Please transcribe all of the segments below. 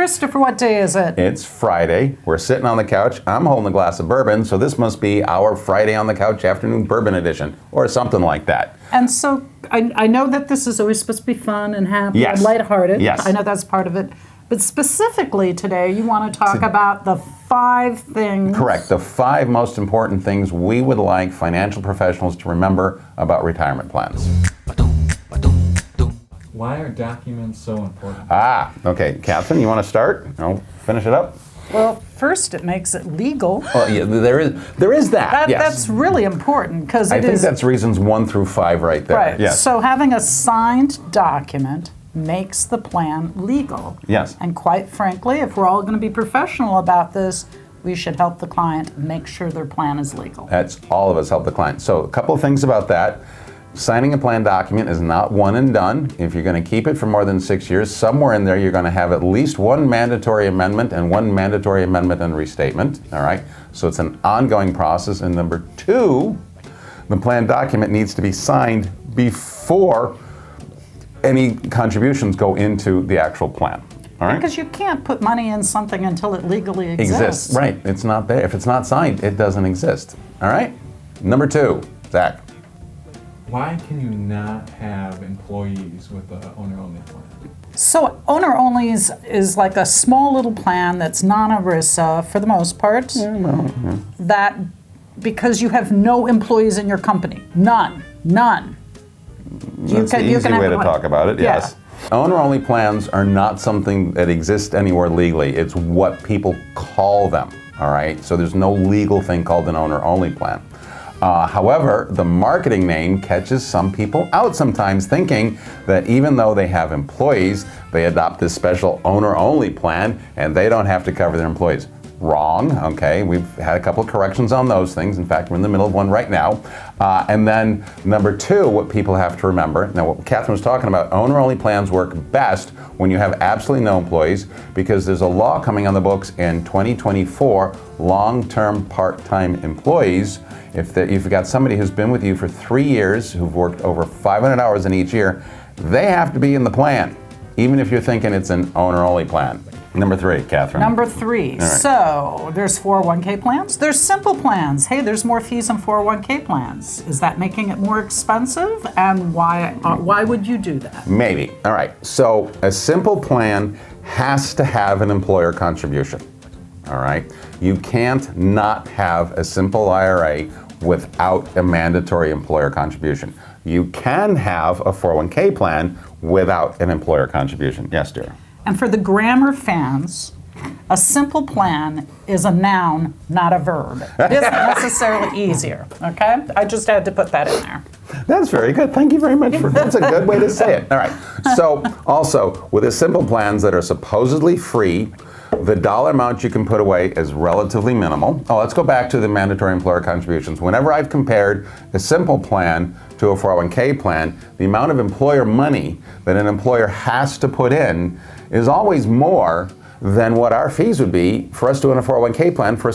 Christopher, what day is it? It's Friday. We're sitting on the couch. I'm holding a glass of bourbon, so this must be our Friday on the Couch afternoon bourbon edition, or something like that. And so I know that this is always supposed to be fun and happy and lighthearted. Yes. I know that's part of it. But specifically today, you want to talk about the 5 things. Correct. The 5 most important things we would like financial professionals to remember about retirement plans. Why are documents so important? Okay. Katherine, you want to start? I'll finish it up. Well, first, it makes it legal. Well, yeah, there is that. Yes. That's really important because I think that's reasons 1 through 5 right there. Right. Yes. So having a signed document makes the plan legal. Yes. And quite frankly, if we're all going to be professional about this, we should help the client make sure their plan is legal. That's all of us help the client. So a couple of things about that. Signing a plan document is not one and done. If you're going to keep it for more than 6 years, somewhere in there you're going to have at least 1 mandatory amendment and 1 mandatory amendment and restatement. All right. So it's an ongoing process. And number 2, the plan document needs to be signed before any contributions go into the actual plan. All right? Because you can't put money in something until it legally exists. Right. It's not there. If it's not signed, it doesn't exist. All right? Number 2, Zach. Why can you not have employees with the owner-only plan? So owner-only is like a small little plan that's non-ERISA for the most part. That because you have no employees in your company. None. That's the easy way to talk about it, Yeah. yes. Owner-only plans are not something that exists anywhere legally. It's what people call them, all right? So there's no legal thing called an owner-only plan. However, the marketing name catches some people out sometimes, thinking that even though they have employees, they adopt this special owner-only plan and they don't have to cover their employees. Wrong, okay? We've had a couple of corrections on those things. In fact, we're in the middle of one right now. And then number 2, what people have to remember, now what Katherine was talking about, owner-only plans work best when you have absolutely no employees, because there's a law coming on the books in 2024, long-term part-time employees. If you've got somebody who's been with you for 3 years, who've worked over 500 hours in each year, they have to be in the plan, even if you're thinking it's an owner-only plan. Number 3, Katherine. Number 3. Right. So there's 401k plans. There's simple plans. Hey, there's more fees in 401k plans. Is that making it more expensive? And why would you do that? Maybe. All right. So a simple plan has to have an employer contribution. All right. You can't not have a simple IRA without a mandatory employer contribution. You can have a 401k plan without an employer contribution. Yes, dear. And for the grammar fans, a simple plan is a noun, not a verb. It isn't necessarily easier, okay? I just had to put that in there. That's very good. Thank you very much. That's a good way to say it. All right. So also, with the simple plans that are supposedly free, the dollar amount you can put away is relatively minimal. Let's go back to the mandatory employer contributions. Whenever I've compared a simple plan to a 401k plan, the amount of employer money that an employer has to put in is always more than what our fees would be for us doing a 401k plan for a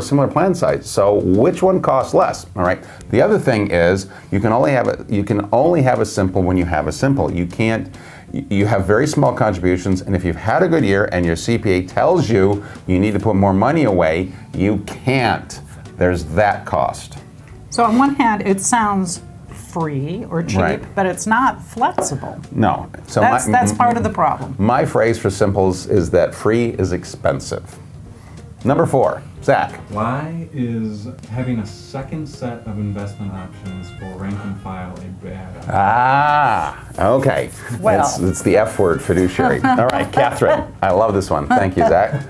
similar plan size. So which one costs less? All right. The other thing is you can only have a simple when you have a simple. You have very small contributions, and if you've had a good year and your CPA tells you you need to put more money away, you can't. There's that cost. So on one hand, it sounds free or cheap, right, but it's not flexible. No. So that's part of the problem. My phrase for simples is that free is expensive. Number 4, Zach. Why is having a second set of investment options for rank and file a bad idea? Okay. Well. It's the F word, fiduciary. All right, Katherine. I love this one. Thank you, Zach.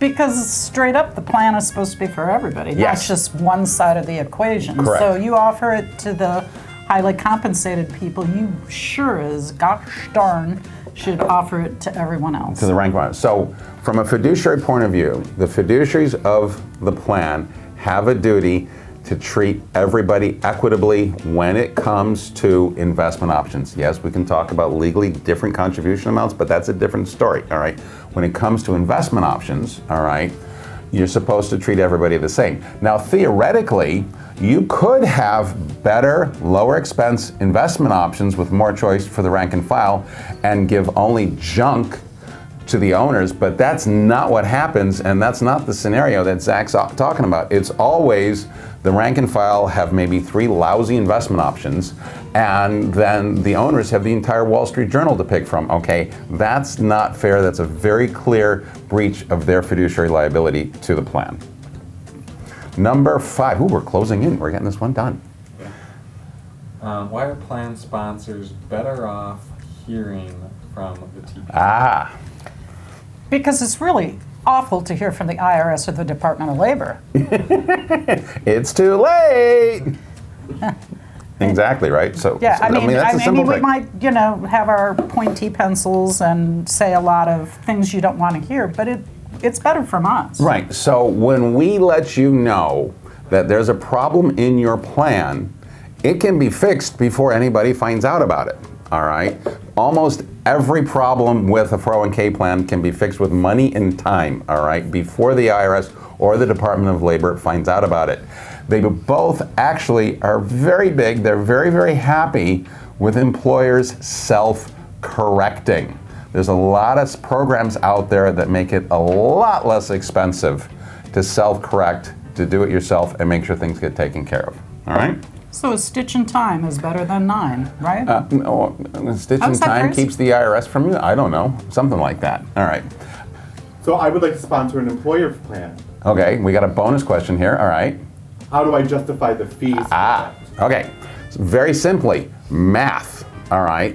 Because straight up, the plan is supposed to be for everybody, yes, not just one side of the equation. Correct. So you offer it to the highly compensated people, you sure as gosh darn should offer it to everyone else. To the rank one. So from a fiduciary point of view, the fiduciaries of the plan have a duty to treat everybody equitably when it comes to investment options. Yes, we can talk about legally different contribution amounts, but that's a different story, all right? When it comes to investment options, all right, you're supposed to treat everybody the same. Now, theoretically, you could have better, lower expense investment options with more choice for the rank and file and give only junk to the owners, but that's not what happens, and that's not the scenario that Zach's talking about. It's always the rank and file have maybe 3 lousy investment options, and then the owners have the entire Wall Street Journal to pick from. Okay, that's not fair. That's a very clear breach of their fiduciary liability to the plan. Number 5. Ooh, we're closing in. We're getting this one done. Why are plan sponsors better off hearing from the TP? Because it's really awful to hear from the IRS or the Department of Labor. It's too late. Exactly, right? So, Yeah, I mean, that's a simple we thing. might, have our pointy pencils and say a lot of things you don't want to hear, but it's better from us. Right. So when we let you know that there's a problem in your plan, it can be fixed before anybody finds out about it. All right. Almost every problem with a 401k plan can be fixed with money and time. All right. Before the IRS or the Department of Labor finds out about it. They both actually are very big. They're very, very happy with employers self-correcting. There's a lot of programs out there that make it a lot less expensive to self-correct, to do it yourself, and make sure things get taken care of. All right? So a stitch in time is better than 9, right? No, a stitch in How's that time phrase? keeps the IRS from you? I don't know. Something like that. All right. So I would like to sponsor an employer plan. Okay, we got a bonus question here. All right. How do I justify the fees? Okay. So very simply, math. All right.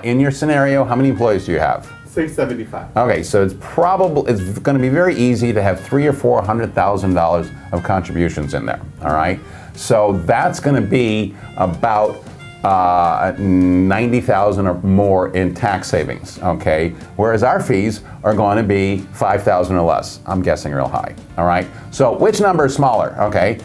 In your scenario, how many employees do you have? Say 75. Okay, so it's going to be very easy to have $300,000 or $400,000 of contributions in there. All right. So that's going to be about $90,000 or more in tax savings. Okay. Whereas our fees are going to be $5,000 or less. I'm guessing real high. All right. So which number is smaller? Okay.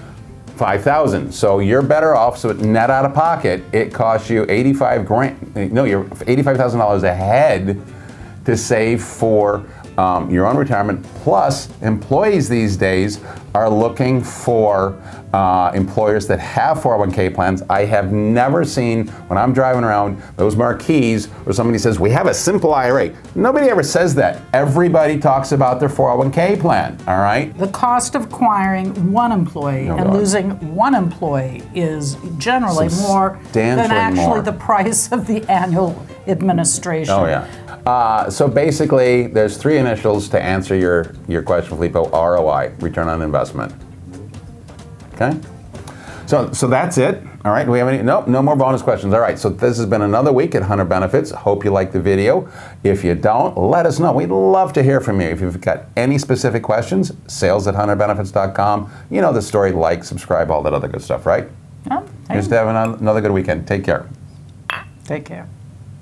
$5,000. So you're better off. So net out of pocket, it costs you you're $85,000 ahead to save for your own retirement. Plus, employees these days are looking for employers that have 401k plans. I have never seen, when I'm driving around, those marquees where somebody says, we have a simple IRA. Nobody ever says that. Everybody talks about their 401k plan, all right? The cost of acquiring one employee and God. losing one employee is generally more than Substantially actually more. the price of the annual administration. Oh, yeah. So basically, there's 3 initials to answer your question, Filippo. ROI, return on investment. Okay? So that's it. All right, do we have any? Nope, no more bonus questions. All right, so this has been another week at Hunter Benefits. Hope you liked the video. If you don't, let us know. We'd love to hear from you. If you've got any specific questions, sales@hunterbenefits.com. You know the story, like, subscribe, all that other good stuff, right? Yeah, hey, Just have another good weekend. Take care. take care.